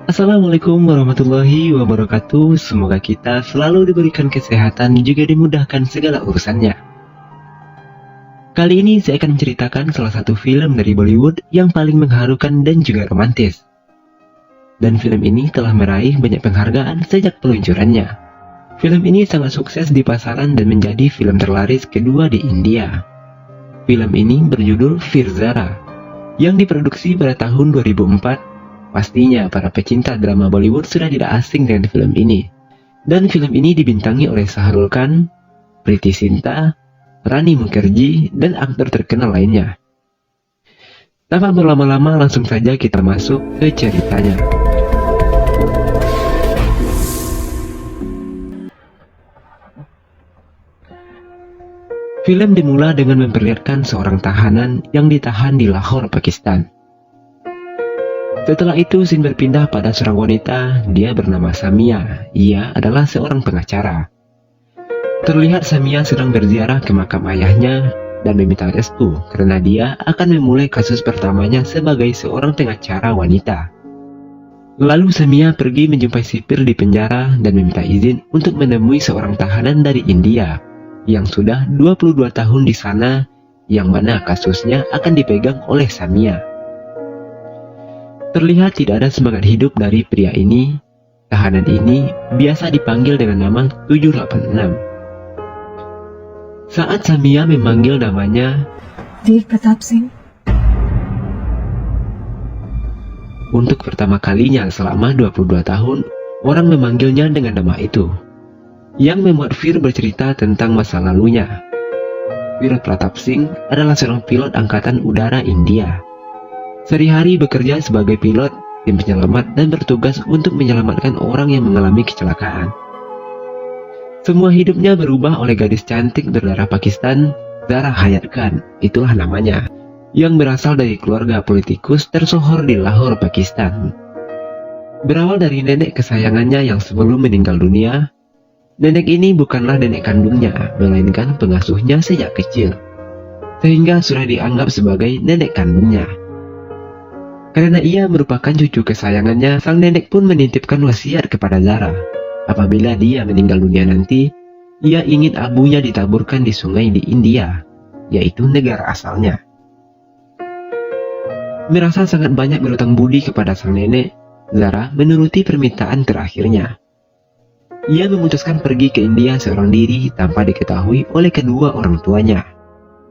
Assalamualaikum warahmatullahi wabarakatuh. Semoga kita selalu diberikan kesehatan juga dimudahkan segala urusannya. Kali ini saya akan menceritakan salah satu film dari Bollywood yang paling mengharukan dan juga romantis. Dan film ini telah meraih banyak penghargaan sejak peluncurannya. Film ini sangat sukses di pasaran dan menjadi film terlaris kedua di India. Film ini berjudul Veer Zara, yang diproduksi pada tahun 2004. Pastinya para pecinta drama Bollywood sudah tidak asing dengan film ini. Dan film ini dibintangi oleh Shahrukh Khan, Preity Zinta, Rani Mukherjee, dan aktor terkenal lainnya. Tanpa berlama-lama langsung saja kita masuk ke ceritanya. Film dimulai dengan memperlihatkan seorang tahanan yang ditahan di Lahore, Pakistan. Setelah itu, scene berpindah pada seorang wanita, dia bernama Samia. Ia adalah seorang pengacara. Terlihat Samia sedang berziarah ke makam ayahnya dan meminta restu karena dia akan memulai kasus pertamanya sebagai seorang pengacara wanita. Lalu Samia pergi menjumpai sipir di penjara dan meminta izin untuk menemui seorang tahanan dari India yang sudah 22 tahun di sana, yang mana kasusnya akan dipegang oleh Samia. Terlihat tidak ada semangat hidup dari pria ini. Tahanan ini biasa dipanggil dengan nama 786. Saat Samia memanggil namanya Dev Pratap Singh, untuk pertama kalinya selama 22 tahun, orang memanggilnya dengan nama itu, yang membuat Veer bercerita tentang masa lalunya. Veer Pratap Singh adalah seorang pilot angkatan udara India. Sehari-hari bekerja sebagai pilot, tim penyelamat, dan bertugas untuk menyelamatkan orang yang mengalami kecelakaan. Semua hidupnya berubah oleh gadis cantik berdarah Pakistan, Zara Hayat Khan, itulah namanya, yang berasal dari keluarga politikus tersohor di Lahore, Pakistan. Berawal dari nenek kesayangannya yang sebelum meninggal dunia, nenek ini bukanlah nenek kandungnya, melainkan pengasuhnya sejak kecil, sehingga sudah dianggap sebagai nenek kandungnya. Karena ia merupakan cucu kesayangannya, sang nenek pun menitipkan wasiat kepada Zara. Apabila dia meninggal dunia nanti, ia ingin abunya ditaburkan di sungai di India, yaitu negara asalnya. Merasa sangat banyak berutang budi kepada sang nenek, Zara menuruti permintaan terakhirnya. Ia memutuskan pergi ke India seorang diri tanpa diketahui oleh kedua orang tuanya.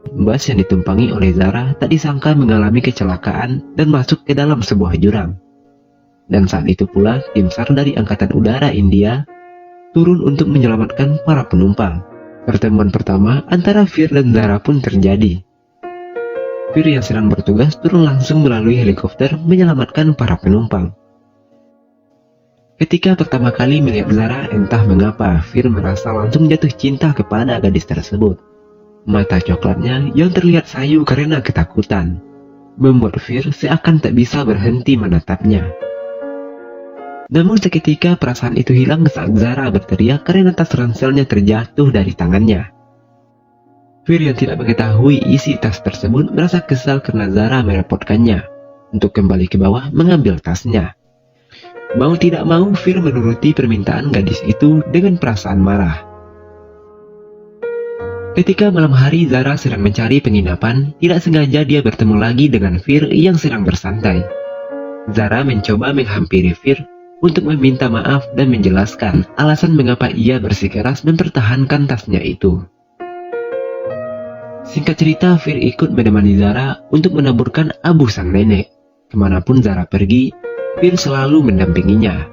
Bus yang ditumpangi oleh Zara tak disangka mengalami kecelakaan dan masuk ke dalam sebuah jurang. Dan saat itu pula tim SAR dari Angkatan Udara India turun untuk menyelamatkan para penumpang. Pertemuan pertama antara Veer dan Zara pun terjadi. Veer yang sedang bertugas turun langsung melalui helikopter menyelamatkan para penumpang. Ketika pertama kali melihat Zara, entah mengapa Veer merasa langsung jatuh cinta kepada gadis tersebut. Mata coklatnya yang terlihat sayu karena ketakutan membuat Veer seakan tak bisa berhenti menatapnya. Namun seketika perasaan itu hilang saat Zara berteriak karena tas ranselnya terjatuh dari tangannya. Veer yang tidak mengetahui isi tas tersebut merasa kesal karena Zara merepotkannya untuk kembali ke bawah mengambil tasnya. Mau tidak mau, Veer menuruti permintaan gadis itu dengan perasaan marah. Ketika malam hari Zara sedang mencari penginapan, tidak sengaja dia bertemu lagi dengan Veer yang sedang bersantai. Zara mencoba menghampiri Veer untuk meminta maaf dan menjelaskan alasan mengapa ia bersikeras mempertahankan tasnya itu. Singkat cerita, Veer ikut menemani Zara untuk menaburkan abu sang nenek. Kemanapun Zara pergi, Veer selalu mendampinginya.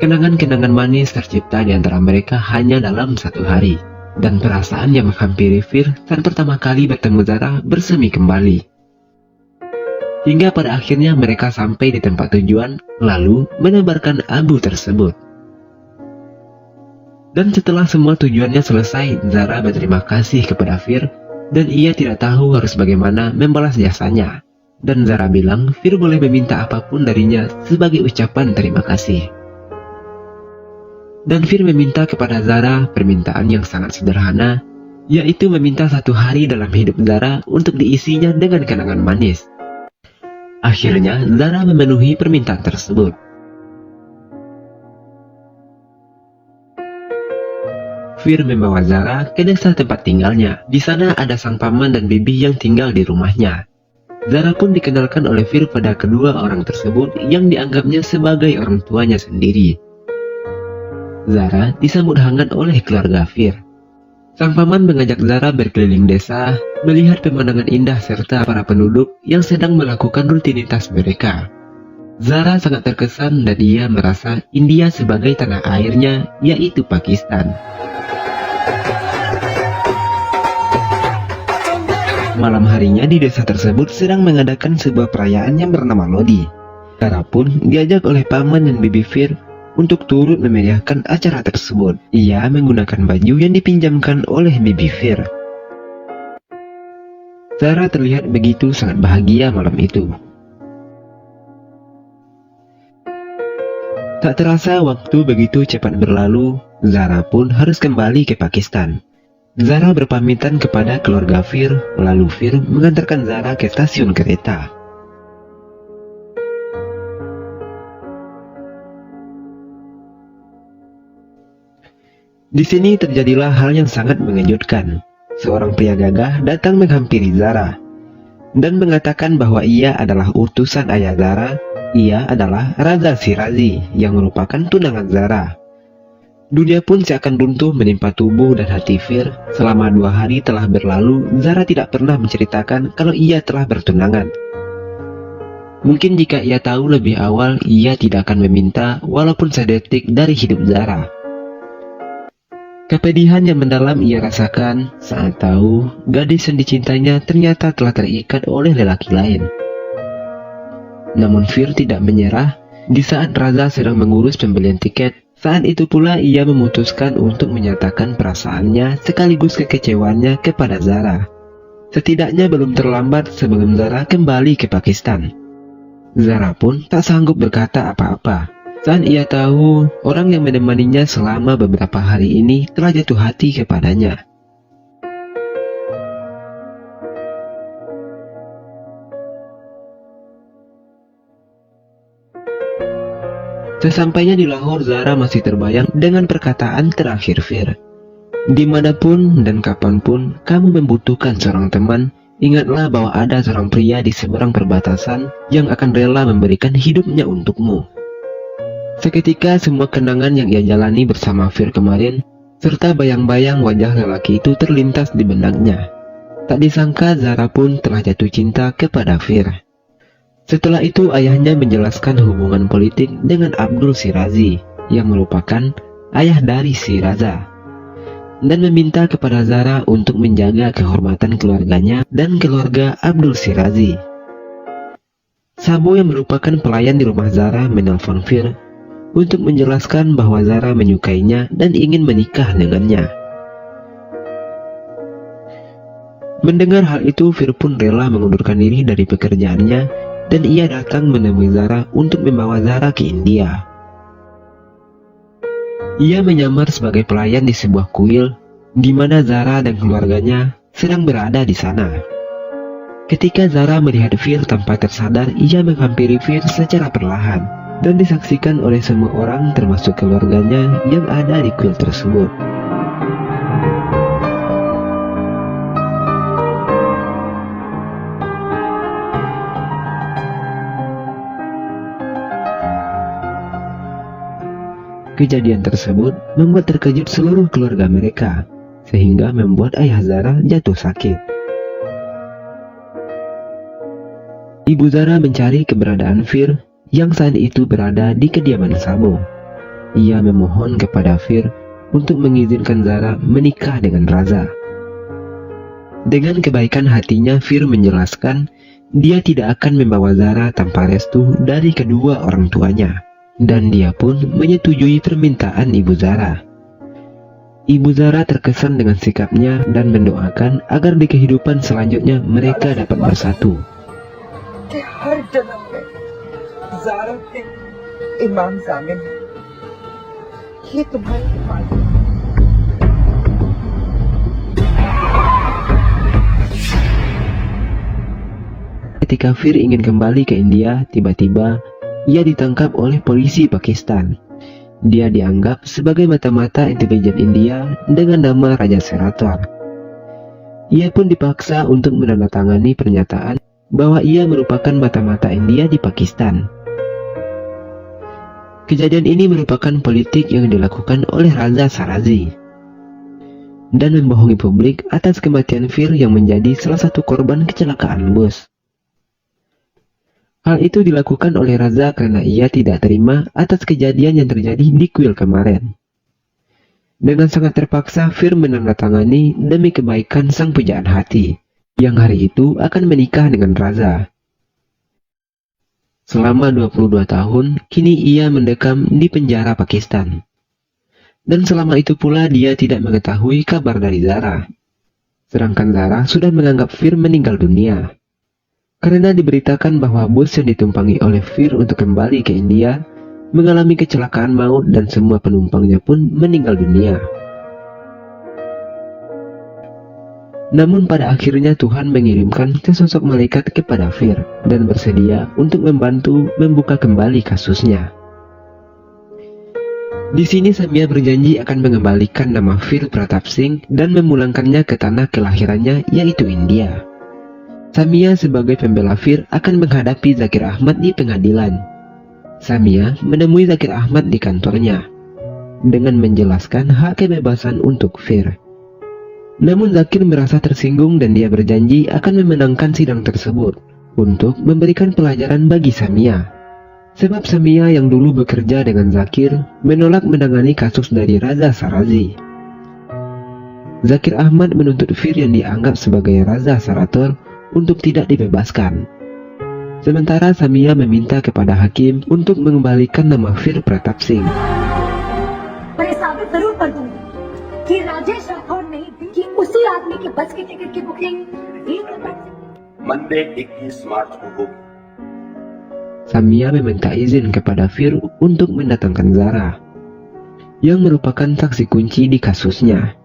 Kenangan-kenangan manis tercipta di antara mereka hanya dalam satu hari. Dan perasaan yang menghampiri Veer saat pertama kali bertemu Zara bersemi kembali. Hingga pada akhirnya mereka sampai di tempat tujuan, lalu menebarkan abu tersebut. Dan setelah semua tujuannya selesai, Zara berterima kasih kepada Veer, dan ia tidak tahu harus bagaimana membalas jasanya. Dan Zara bilang Veer boleh meminta apapun darinya sebagai ucapan terima kasih. Dan Veer meminta kepada Zara permintaan yang sangat sederhana, yaitu meminta satu hari dalam hidup Zara untuk diisinya dengan kenangan manis. Akhirnya Zara memenuhi permintaan tersebut. Fir membawa Zara ke desa tempat tinggalnya. Di sana ada sang paman dan bibi yang tinggal di rumahnya. Zara pun dikenalkan oleh Fir pada kedua orang tersebut yang dianggapnya sebagai orang tuanya sendiri. Zara disambut hangat oleh keluarga Fir. Sang paman mengajak Zara berkeliling desa, melihat pemandangan indah serta para penduduk yang sedang melakukan rutinitas mereka. Zara sangat terkesan dan ia merasa India sebagai tanah airnya, yaitu Pakistan. Malam harinya di desa tersebut sedang mengadakan sebuah perayaan yang bernama Lodi. Zara pun diajak oleh paman dan bibi Fir untuk turut memeriahkan acara tersebut. Ia menggunakan baju yang dipinjamkan oleh bibi Fir. Zara terlihat begitu sangat bahagia malam itu. Tak terasa waktu begitu cepat berlalu, Zara pun harus kembali ke Pakistan. Zara berpamitan kepada keluarga Fir, lalu Fir mengantarkan Zara ke stasiun kereta. Di sini terjadilah hal yang sangat mengejutkan. Seorang pria gagah datang menghampiri Zara dan mengatakan bahwa ia adalah utusan ayah Zara. Ia adalah Raja Shirazi yang merupakan tunangan Zara. Dunia pun seakan runtuh menimpa tubuh dan hati Fir. Selama 2 hari telah berlalu, Zara tidak pernah menceritakan kalau ia telah bertunangan. Mungkin jika ia tahu lebih awal, ia tidak akan meminta walaupun sedetik dari hidup Zara. Kepedihan yang mendalam ia rasakan saat tahu gadis yang dicintainya ternyata telah terikat oleh lelaki lain. Namun Fir tidak menyerah. Di saat Raza sedang mengurus pembelian tiket, saat itu pula ia memutuskan untuk menyatakan perasaannya sekaligus kekecewaannya kepada Zara. Setidaknya belum terlambat sebelum Zara kembali ke Pakistan. Zara pun tak sanggup berkata apa-apa saat ia tahu orang yang menemaninya selama beberapa hari ini telah jatuh hati kepadanya. Sesampainya di Lahore, Zara masih terbayang dengan perkataan terakhir Fir. Dimanapun dan kapanpun kamu membutuhkan seorang teman, ingatlah bahwa ada seorang pria di seberang perbatasan yang akan rela memberikan hidupnya untukmu. Seketika semua kenangan yang ia jalani bersama Fir kemarin, serta bayang-bayang wajah lelaki itu terlintas di benaknya. Tak disangka Zara pun telah jatuh cinta kepada Fir. Setelah itu ayahnya menjelaskan hubungan politik dengan Abdul Shirazi yang merupakan ayah dari si Raza, dan meminta kepada Zara untuk menjaga kehormatan keluarganya dan keluarga Abdul Shirazi. Sabo yang merupakan pelayan di rumah Zara menelpon Fir untuk menjelaskan bahwa Zara menyukainya dan ingin menikah dengannya. Mendengar hal itu, Fir pun rela mengundurkan diri dari pekerjaannya dan ia datang menemui Zara untuk membawa Zara ke India. Ia menyamar sebagai pelayan di sebuah kuil di mana Zara dan keluarganya sedang berada di sana. Ketika Zara melihat Fir tanpa tersadar, ia menghampiri Fir secara perlahan dan disaksikan oleh semua orang termasuk keluarganya yang ada di kuil tersebut. Kejadian tersebut membuat terkejut seluruh keluarga mereka, sehingga membuat ayah Zara jatuh sakit. Ibu Zara mencari keberadaan Fir yang saat itu berada di kediaman Sabo. Ia memohon kepada Fir untuk mengizinkan Zara menikah dengan Raza. Dengan kebaikan hatinya, Fir menjelaskan dia tidak akan membawa Zara tanpa restu dari kedua orang tuanya, dan dia pun menyetujui permintaan ibu Zara. Ibu Zara terkesan dengan sikapnya dan mendoakan agar di kehidupan selanjutnya mereka dapat bersatu. Zaara के इमाम ज़ामिन ये तुम्हारी हिफाज़त। Ketika Fir ingin kembali ke India, tiba-tiba ia ditangkap oleh polisi Pakistan. Dia dianggap sebagai mata-mata intelijen India dengan nama Raja Serator. Ia pun dipaksa untuk menandatangani pernyataan bahwa ia merupakan mata-mata India di Pakistan. Kejadian ini merupakan politik yang dilakukan oleh Raja Shirazi dan membohongi publik atas kematian Fir yang menjadi salah satu korban kecelakaan bus. Hal itu dilakukan oleh Raja karena ia tidak terima atas kejadian yang terjadi di kuil kemarin. Dengan sangat terpaksa, Fir menandatangani demi kebaikan sang pujaan hati, yang hari itu akan menikah dengan Raja. Selama 22 tahun, kini ia mendekam di penjara Pakistan. Dan selama itu pula dia tidak mengetahui kabar dari Zara. Sedangkan Zara sudah menganggap Fir meninggal dunia. Karena diberitakan bahwa bus yang ditumpangi oleh Fir untuk kembali ke India mengalami kecelakaan maut dan semua penumpangnya pun meninggal dunia. Namun pada akhirnya Tuhan mengirimkan sesosok malaikat kepada Fir dan bersedia untuk membantu membuka kembali kasusnya. Di sini Samia berjanji akan mengembalikan nama Fir Pratap Singh dan memulangkannya ke tanah kelahirannya, yaitu India. Samia sebagai pembela Fir akan menghadapi Zakir Ahmad di pengadilan. Samia menemui Zakir Ahmad di kantornya dengan menjelaskan hak kebebasan untuk Fir. Namun Zakir merasa tersinggung dan dia berjanji akan memenangkan sidang tersebut untuk memberikan pelajaran bagi Samia. Sebab Samia yang dulu bekerja dengan Zakir menolak menangani kasus dari Raja Shirazi. Zakir Ahmad menuntut Fir yang dianggap sebagai Raja Serator untuk tidak dibebaskan. Sementara Samia meminta kepada hakim untuk mengembalikan nama Fir Pratap Singh. Samia meminta izin kepada Fir untuk mendatangkan Zara, yang merupakan saksi kunci di kasusnya.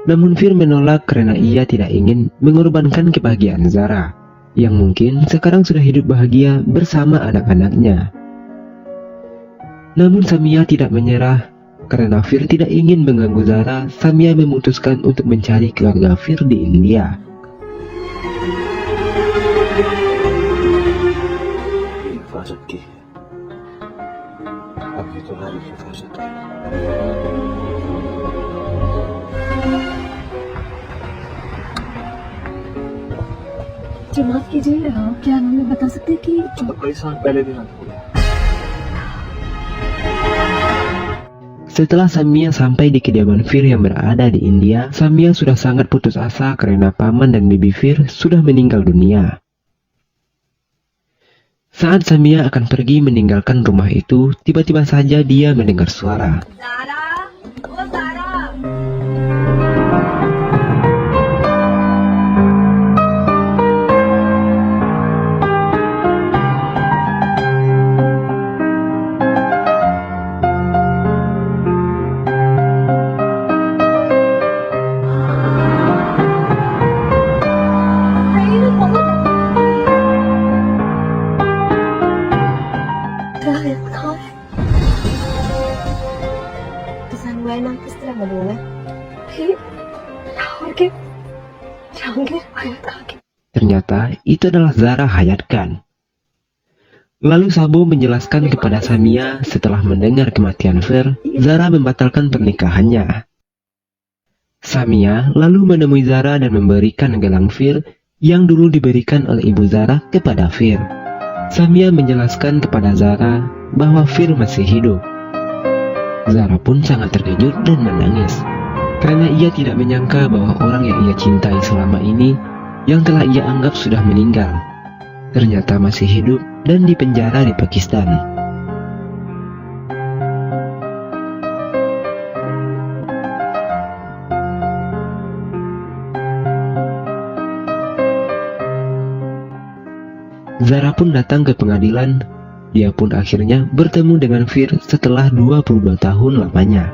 Namun Fir menolak karena ia tidak ingin mengorbankan kebahagiaan Zara, yang mungkin sekarang sudah hidup bahagia bersama anak-anaknya. Namun Samia tidak menyerah, karena Fir tidak ingin mengganggu Zara. Samia memutuskan untuk mencari keluarga Fir di India. जी माफ कीजिए, क्या आप हमें बता सकते हैं कि पहले दिन Setelah Samia sampai di kediaman Fir yang berada di India, Samia sudah sangat putus asa karena paman dan bibi Fir sudah meninggal dunia. Saat Samia akan pergi meninggalkan rumah itu, tiba-tiba saja dia mendengar suara. Zara, oh Zara. Ternyata itu adalah Zara Hayat Khan. Lalu Sabo menjelaskan kepada Samia setelah mendengar kematian Fir, Zara membatalkan pernikahannya. Samia lalu menemui Zara dan memberikan gelang Fir yang dulu diberikan oleh ibu Zara kepada Fir. Samia menjelaskan kepada Zara bahwa Fir masih hidup. Zara pun sangat terkejut dan menangis, karena ia tidak menyangka bahwa orang yang ia cintai selama ini, yang telah ia anggap sudah meninggal, ternyata masih hidup dan dipenjara di Pakistan. Zara pun datang ke pengadilan. Dia pun akhirnya bertemu dengan Fir setelah 22 tahun lamanya.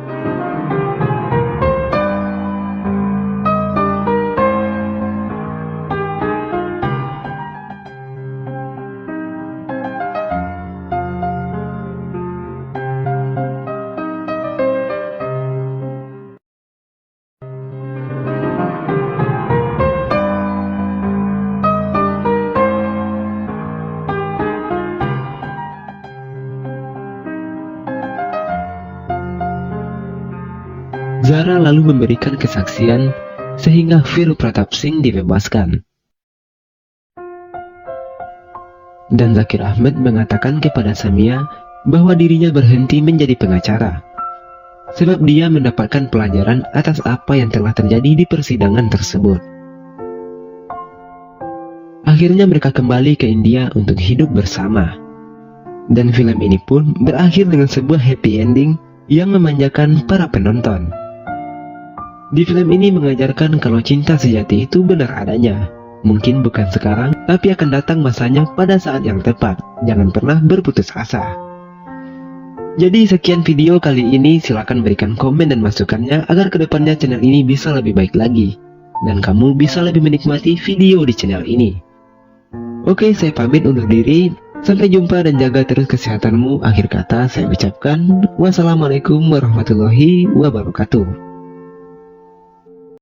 Zara lalu memberikan kesaksian sehingga Vir Pratap Singh dibebaskan. Dan Zakir Ahmad mengatakan kepada Samia bahwa dirinya berhenti menjadi pengacara sebab dia mendapatkan pelajaran atas apa yang telah terjadi di persidangan tersebut. Akhirnya mereka kembali ke India untuk hidup bersama. Dan film ini pun berakhir dengan sebuah happy ending yang memanjakan para penonton. Di film ini mengajarkan kalau cinta sejati itu benar adanya. Mungkin bukan sekarang, tapi akan datang masanya pada saat yang tepat. Jangan pernah berputus asa. Jadi sekian video kali ini, silahkan berikan komen dan masukannya agar kedepannya channel ini bisa lebih baik lagi. Dan kamu bisa lebih menikmati video di channel ini. Oke, saya pamit undur diri. Sampai jumpa dan jaga terus kesehatanmu. Akhir kata saya ucapkan wassalamualaikum warahmatullahi wabarakatuh.